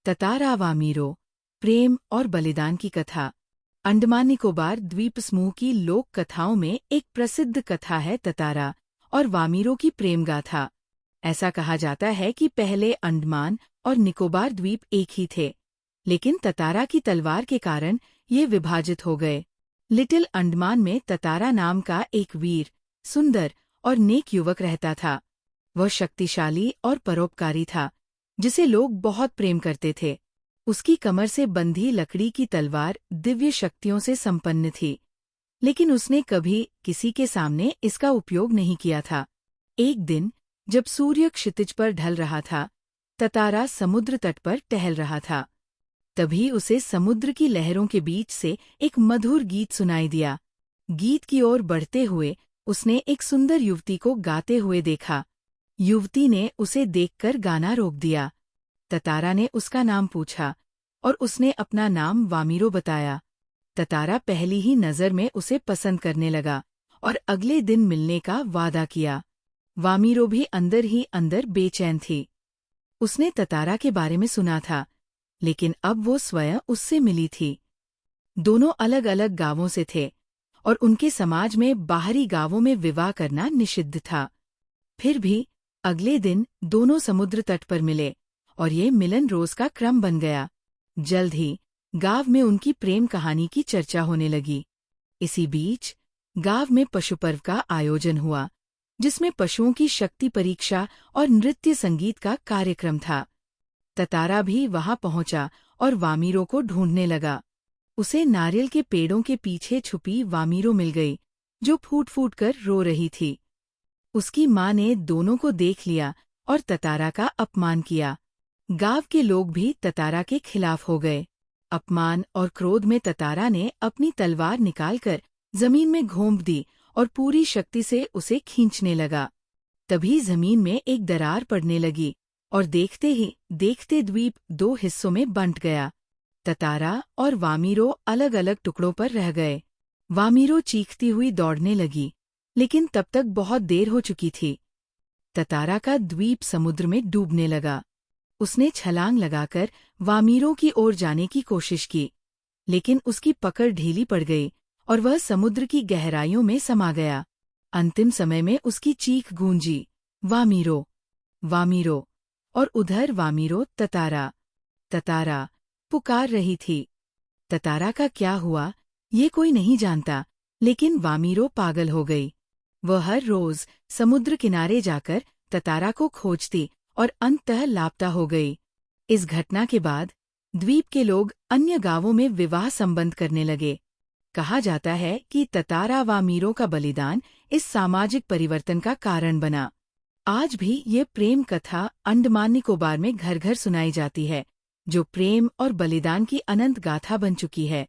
ततारा वामीरो, प्रेम और बलिदान की कथा। अंडमान निकोबार द्वीप समूह की लोक कथाओं में एक प्रसिद्ध कथा है ततारा और वामीरो की प्रेम गाथा। ऐसा कहा जाता है कि पहले अंडमान और निकोबार द्वीप एक ही थे, लेकिन ततारा की तलवार के कारण ये विभाजित हो गए। लिटिल अंडमान में ततारा नाम का एक वीर, सुंदर और नेक युवक रहता था। वह शक्तिशाली और परोपकारी था, जिसे लोग बहुत प्रेम करते थे। उसकी कमर से बंधी लकड़ी की तलवार दिव्य शक्तियों से संपन्न थी, लेकिन उसने कभी किसी के सामने इसका उपयोग नहीं किया था। एक दिन जब सूर्य क्षितिज पर ढल रहा था, ततारा समुद्र तट पर टहल रहा था। तभी उसे समुद्र की लहरों के बीच से एक मधुर गीत सुनाई दिया। गीत की ओर बढ़ते हुए उसने एक सुंदर युवती को गाते हुए देखा। युवती ने उसे देखकर गाना रोक दिया। ततारा ने उसका नाम पूछा और उसने अपना नाम वामीरो बताया। ततारा पहली ही नज़र में उसे पसंद करने लगा और अगले दिन मिलने का वादा किया। वामीरो भी अंदर ही अंदर बेचैन थी। उसने ततारा के बारे में सुना था, लेकिन अब वो स्वयं उससे मिली थी। दोनों अलग अलग गांवों से थे और उनके समाज में बाहरी गांवों में विवाह करना निषिद्ध था। फिर भी अगले दिन दोनों समुद्र तट पर मिले और ये मिलन रोज का क्रम बन गया। जल्द ही गांव में उनकी प्रेम कहानी की चर्चा होने लगी। इसी बीच गांव में पशुपर्व का आयोजन हुआ, जिसमें पशुओं की शक्ति परीक्षा और नृत्य संगीत का कार्यक्रम था। ततारा भी वहां पहुंचा और वामीरो को ढूंढने लगा। उसे नारियल के पेड़ों के पीछे छुपी वामीरो मिल गई, जो फूट फूट कर रो रही थी। उसकी माँ ने दोनों को देख लिया और ततारा का अपमान किया। गांव के लोग भी ततारा के खिलाफ हो गए। अपमान और क्रोध में ततारा ने अपनी तलवार निकालकर जमीन में घोंप दी और पूरी शक्ति से उसे खींचने लगा। तभी जमीन में एक दरार पड़ने लगी और देखते ही देखते द्वीप दो हिस्सों में बंट गया। ततारा और वामीरो अलग अलग टुकड़ों पर रह गए। वामीरो चीखती हुई दौड़ने लगी, लेकिन तब तक बहुत देर हो चुकी थी। ततारा का द्वीप समुद्र में डूबने लगा। उसने छलांग लगाकर वामीरो की ओर जाने की कोशिश की, लेकिन उसकी पकड़ ढीली पड़ गई और वह समुद्र की गहराइयों में समा गया। अंतिम समय में उसकी चीख गूंजी, वामीरो, वामीरो, और उधर वामीरो ततारा, ततारा पुकार रही थी। ततारा का क्या हुआ ये कोई नहीं जानता, लेकिन वामीरो पागल हो गई। वह हर रोज समुद्र किनारे जाकर ततारा को खोजती और अंततः लापता हो गई। इस घटना के बाद द्वीप के लोग अन्य गांवों में विवाह संबंध करने लगे। कहा जाता है कि ततारा वामीरो का बलिदान इस सामाजिक परिवर्तन का कारण बना। आज भी ये प्रेम कथा अंडमान निकोबार में घर घर सुनाई जाती है, जो प्रेम और बलिदान की अनंत गाथा बन चुकी है।